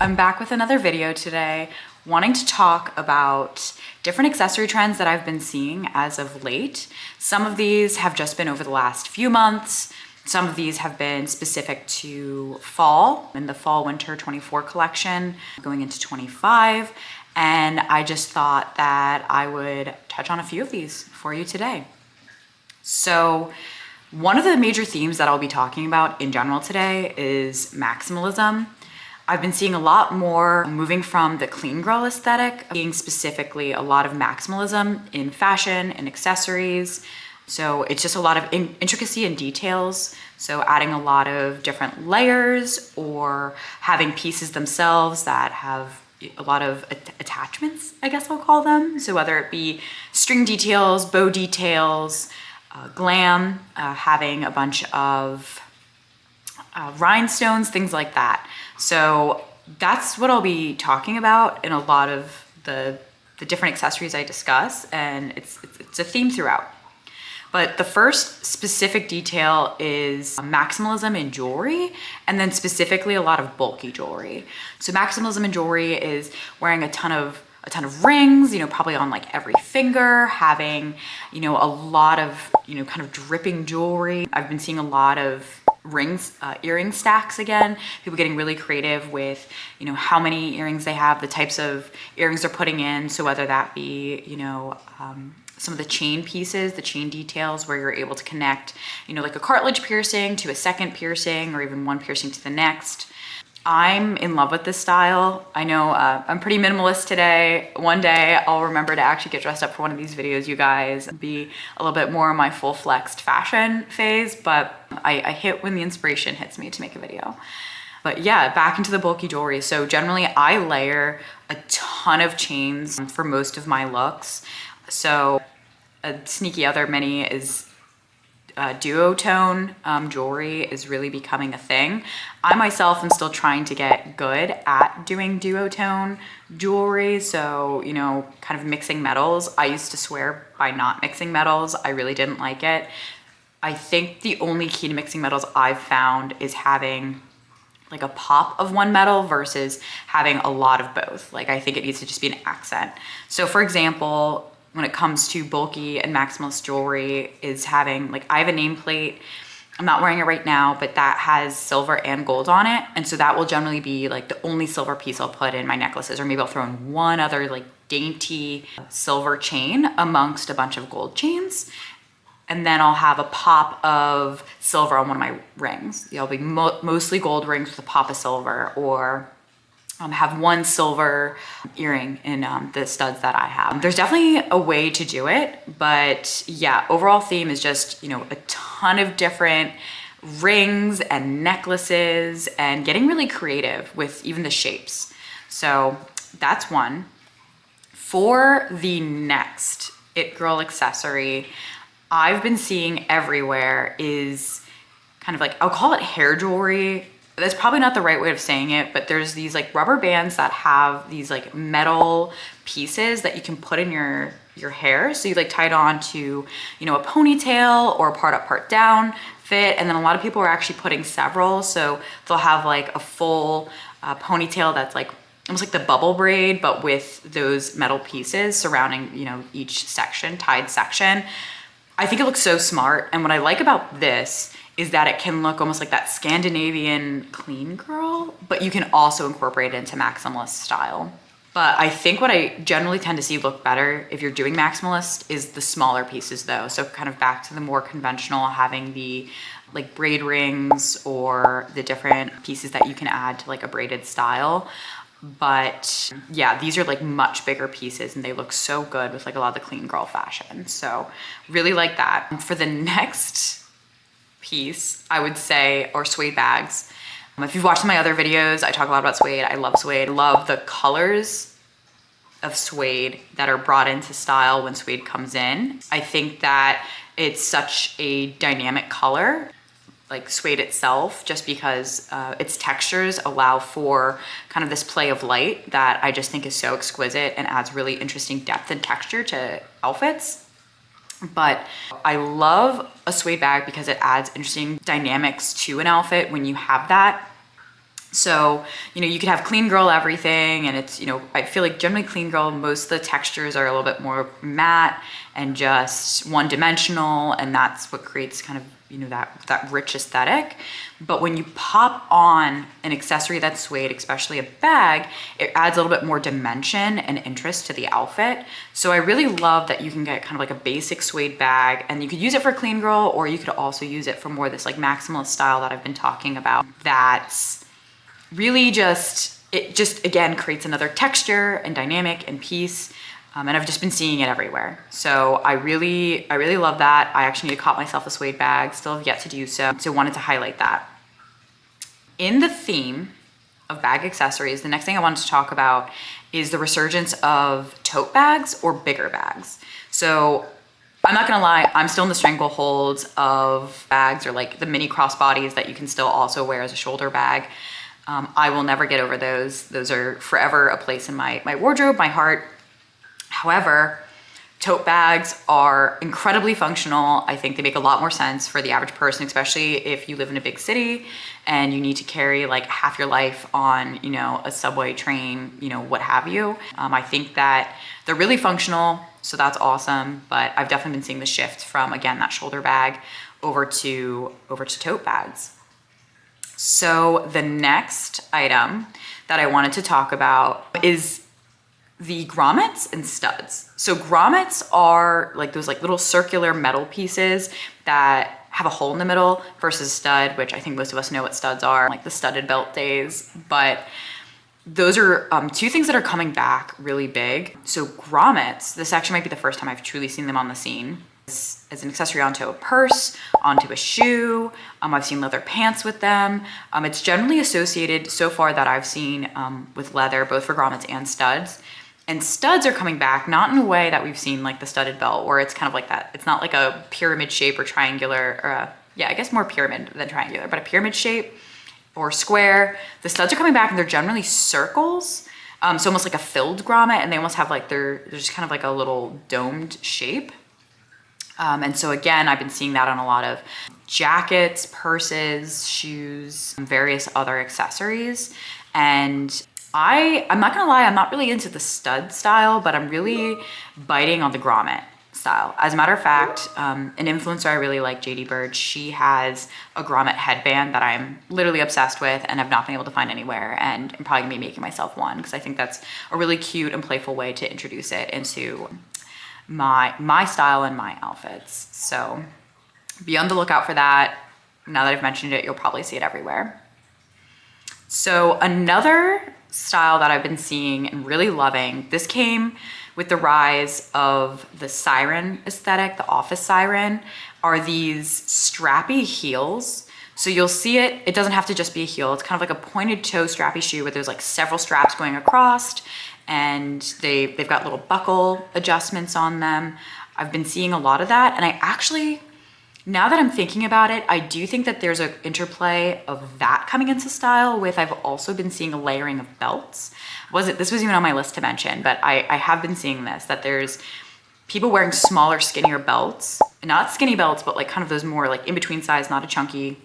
I'm back with another video today, wanting to talk about different accessory trends that I've been seeing as of late. Some of these have just been over the last few months. Some of these have been specific to fall, in the fall winter 24 collection, going into 25. And I just thought that I would touch on a few of these for you today. So one of the major themes that I'll be talking about in general today is maximalism. I've been seeing a lot more moving from the clean girl aesthetic, being specifically a lot of maximalism in fashion and accessories. So it's just a lot of intricacy and details. So adding a lot of different layers or having pieces themselves that have a lot of attachments, I guess I'll call them. So whether it be string details, bow details, glam, having a bunch of rhinestones, things like that. So that's what I'll be talking about in a lot of the different accessories I discuss, and it's a theme throughout. But the first specific detail is maximalism in jewelry, and then specifically a lot of bulky jewelry. So maximalism in jewelry is wearing a ton of rings, probably on like every finger, having, a lot of, kind of dripping jewelry. I've been seeing a lot of rings, earring stacks again, people getting really creative with, how many earrings they have, the types of earrings they're putting in. So whether that be, some of the chain pieces, the chain details where you're able to connect, like a cartilage piercing to a second piercing or even one piercing to the next. I'm in love with this style. I know I'm pretty minimalist today. One day I'll remember to actually get dressed up for one of these videos, you guys, be a little bit more in my full flexed fashion phase, but I hit when the inspiration hits me to make a video. But yeah, back into the bulky jewelry. So generally I layer a ton of chains for most of my looks. So a sneaky other mini is duotone jewelry is really becoming a thing. I myself am still trying to get good at doing duotone jewelry. So, kind of mixing metals. I used to swear by not mixing metals. I really didn't like it. I think the only key to mixing metals I've found is having like a pop of one metal versus having a lot of both. Like I think it needs to just be an accent. So for example, when it comes to bulky and maximalist jewelry is having, like I have a nameplate, I'm not wearing it right now, but that has silver and gold on it. And so that will generally be like the only silver piece I'll put in my necklaces, or maybe I'll throw in one other like dainty silver chain amongst a bunch of gold chains. And then I'll have a pop of silver on one of my rings. They'll be mostly gold rings with a pop of silver, or have one silver earring in the studs that I have. There's definitely a way to do it, but yeah, overall theme is just, a ton of different rings and necklaces and getting really creative with even the shapes. So that's one. For the next It Girl accessory, I've been seeing everywhere is kind of like, I'll call it hair jewelry. That's probably not the right way of saying it, but there's these like rubber bands that have these like metal pieces that you can put in your hair. So you like tie it on to, a ponytail or a part up, part down fit. And then a lot of people are actually putting several. So they'll have like a full ponytail that's like almost like the bubble braid, but with those metal pieces surrounding, each section, tied section. I think it looks so smart. And what I like about this is that it can look almost like that Scandinavian clean girl, but you can also incorporate it into maximalist style. But I think what I generally tend to see look better if you're doing maximalist is the smaller pieces though. So kind of back to the more conventional, having the like braid rings or the different pieces that you can add to like a braided style. But yeah, these are like much bigger pieces and they look so good with like a lot of the clean girl fashion. So really like that. For the next piece, I would say, or suede bags. If you've watched my other videos, I talk a lot about suede. I love suede. I love the colors of suede that are brought into style when suede comes in. I think that it's such a dynamic color, like suede itself, just because its textures allow for kind of this play of light that I just think is so exquisite and adds really interesting depth and texture to outfits. But I love a suede bag because it adds interesting dynamics to an outfit when you have that. So, you know, you could have clean girl everything, and it's, you know, I feel like generally clean girl, most of the textures are a little bit more matte and just one dimensional, and that's what creates kind of, you know, that rich aesthetic. But when you pop on an accessory that's suede, especially a bag, it adds a little bit more dimension and interest to the outfit. So I really love that you can get kind of like a basic suede bag, and you could use it for clean girl, or you could also use it for more this like maximalist style that I've been talking about. That's really just, it just again creates another texture and dynamic and piece. And I've just been seeing it everywhere. So I really love that. I actually need to cop myself a suede bag, still have yet to do so. So wanted to highlight that. In the theme of bag accessories, the next thing I wanted to talk about is the resurgence of tote bags or bigger bags. So I'm not gonna lie, I'm still in the stranglehold of bags, or like the mini crossbodies that you can still also wear as a shoulder bag. I will never get over those. Those are forever a place in my wardrobe, my heart. However, tote bags are incredibly functional. I think they make a lot more sense for the average person, especially if you live in a big city and you need to carry like half your life on, you know, a subway, train, you know, what have you. I think that they're really functional, so that's awesome. But I've definitely been seeing the shift from, again, that shoulder bag over to tote bags. So the next item that I wanted to talk about is the grommets and studs. So grommets are like those like little circular metal pieces that have a hole in the middle, versus stud, which I think most of us know what studs are, like the studded belt days. But those are two things that are coming back really big. So grommets, this actually might be the first time I've truly seen them on the scene. As an accessory onto a purse, onto a shoe. I've seen leather pants with them. It's generally associated so far that I've seen with leather, both for grommets and studs. And studs are coming back, not in a way that we've seen like the studded belt, where it's kind of like that. It's not like a pyramid shape or triangular, or yeah, I guess more pyramid than triangular, but a pyramid shape or square. The studs are coming back, and they're generally circles. So almost like a filled grommet, and they almost have like, they're just kind of like a little domed shape. And so again, I've been seeing that on a lot of jackets, purses, shoes, various other accessories. And I'm not gonna lie, I'm not really into the stud style, but I'm really biting on the grommet style. As a matter of fact, an influencer I really like, JD Bird, she has a grommet headband that I'm literally obsessed with and have not been able to find anywhere. And I'm probably gonna be making myself one, because I think that's a really cute and playful way to introduce it into my style and my outfits. So be on the lookout for that. Now that I've mentioned it, you'll probably see it everywhere. So another style that I've been seeing and really loving, this came with the rise of the siren aesthetic, the office siren, are these strappy heels. So you'll see it, it doesn't have to just be a heel. It's kind of like a pointed toe strappy shoe where there's like several straps going across, and they've got little buckle adjustments on them. I've been seeing a lot of that, and I actually, now that I'm thinking about it, I do think that there's an interplay of that coming into style with, I've also been seeing a layering of belts. This was even on my list to mention, but I have been seeing this, that there's people wearing smaller, skinnier belts, not skinny belts, but like kind of those more like in between size, not a chunky,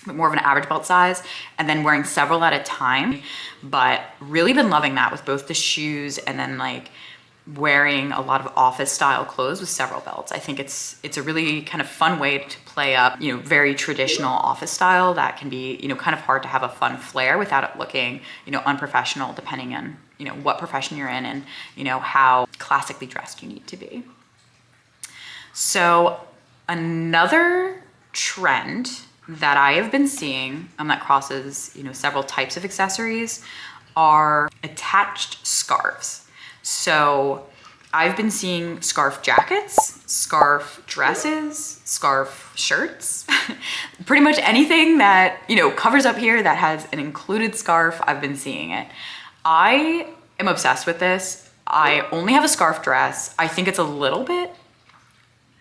but more of an average belt size, and then wearing several at a time. But really been loving that with both the shoes and then like wearing a lot of office style clothes with several belts. I think it's a really kind of fun way to play up, you know, very traditional office style that can be, you know, kind of hard to have a fun flair without it looking, you know, unprofessional, depending on, you know, what profession you're in and, you know, how classically dressed you need to be. So another trend that I have been seeing that crosses, you know, several types of accessories are attached scarves. So I've been seeing scarf jackets, scarf dresses, scarf shirts, pretty much anything that, you know, covers up here that has an included scarf, I've been seeing it. I am obsessed with this. I only have a scarf dress. I think it's a little bit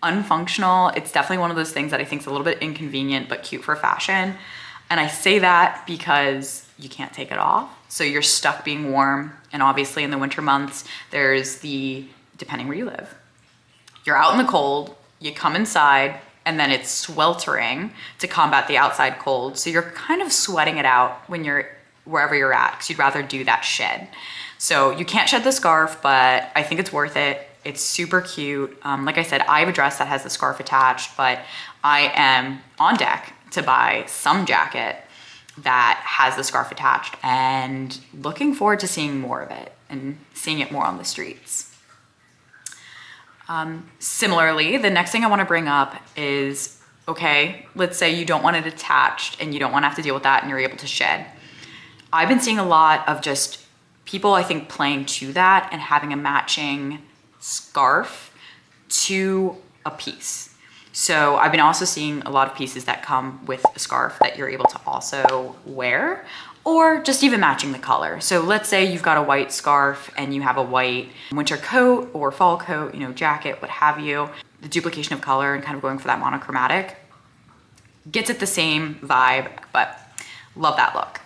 unfunctional. It's definitely one of those things that I think is a little bit inconvenient but cute for fashion. And I say that because you can't take it off. So you're stuck being warm. And obviously in the winter months, there's depending where you live, you're out in the cold, you come inside, and then it's sweltering to combat the outside cold. So you're kind of sweating it out when you're wherever you're at, because you'd rather do that shed. So you can't shed the scarf, but I think it's worth it. It's super cute. Like I said, I have a dress that has the scarf attached, but I am on deck to buy some jacket that has the scarf attached, and looking forward to seeing more of it and seeing it more on the streets. Similarly, the next thing I want to bring up is, okay, let's say you don't want it attached and you don't want to have to deal with that and you're able to shed. I've been seeing a lot of just people, I think, playing to that and having a matching scarf to a piece. So I've been also seeing a lot of pieces that come with a scarf that you're able to also wear, or just even matching the color. So let's say you've got a white scarf and you have a white winter coat or fall coat, you know, jacket, what have you. The duplication of color and kind of going for that monochromatic gets it the same vibe, but love that look.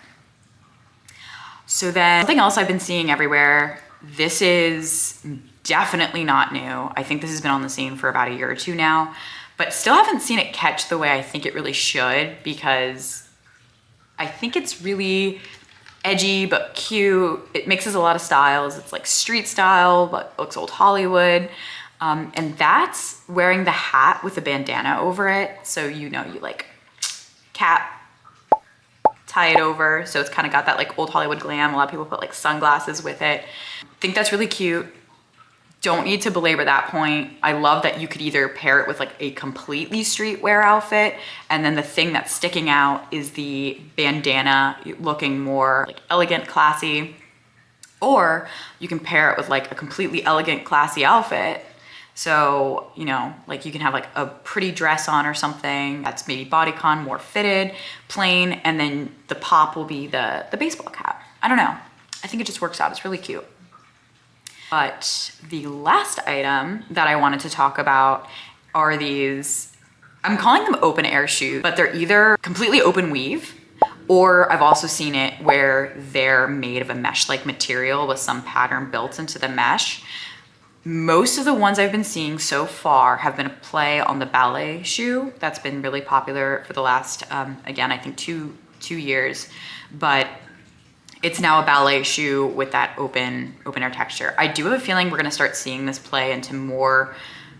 So then something else I've been seeing everywhere, this is definitely not new. I think this has been on the scene for about a year or two now, but still haven't seen it catch the way I think it really should, because I think it's really edgy but cute. It mixes a lot of styles. It's like street style, but looks old Hollywood. And that's wearing the hat with a bandana over it. So, you know, you like cap, tie it over. So it's kind of got that like old Hollywood glam. A lot of people put like sunglasses with it. I think that's really cute. Don't need to belabor that point. I love that you could either pair it with like a completely streetwear outfit, and then the thing that's sticking out is the bandana looking more like elegant, classy, or you can pair it with like a completely elegant, classy outfit. So, you know, like you can have like a pretty dress on or something that's maybe bodycon, more fitted, plain, and then the pop will be the baseball cap. I don't know. I think it just works out. It's really cute. But the last item that I wanted to talk about are these, I'm calling them open air shoes, but they're either completely open weave, or I've also seen it where they're made of a mesh-like material with some pattern built into the mesh. Most of the ones I've been seeing so far have been a play on the ballet shoe. That's been really popular for the last, again, I think two years, but it's now a ballet shoe with that open air texture. I do have a feeling we're gonna start seeing this play into more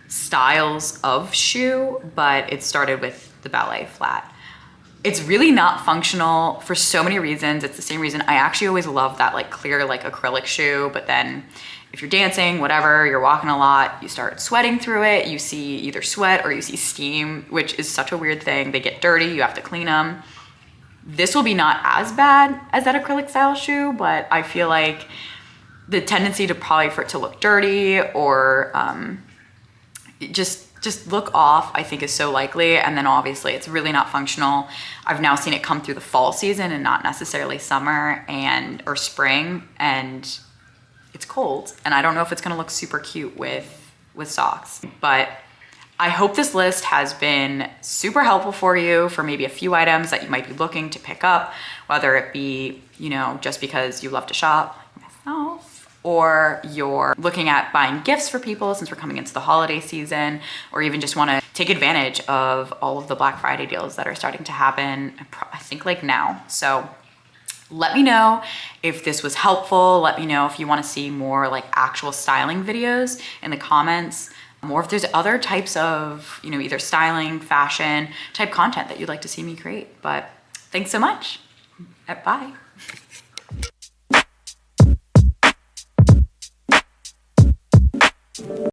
styles of shoe, but it started with the ballet flat. It's really not functional for so many reasons. It's the same reason I actually always love that like clear like acrylic shoe, but then if you're dancing, whatever, you're walking a lot, you start sweating through it, you see either sweat or you see steam, which is such a weird thing. They get dirty, you have to clean them. This will be not as bad as that acrylic style shoe, but I feel like the tendency to probably for it to look dirty or just look off, I think is so likely. And then obviously it's really not functional. I've now seen it come through the fall season and not necessarily summer or spring, and it's cold. And I don't know if it's gonna look super cute with socks, but I hope this list has been super helpful for you for maybe a few items that you might be looking to pick up, whether it be, you know, just because you love to shop, myself, or you're looking at buying gifts for people since we're coming into the holiday season, or even just want to take advantage of all of the Black Friday deals that are starting to happen, I think like now. So let me know if this was helpful. Let me know if you want to see more like actual styling videos in the comments. Or if there's other types of, you know, either styling, fashion type content that you'd like to see me create. But thanks so much. Bye.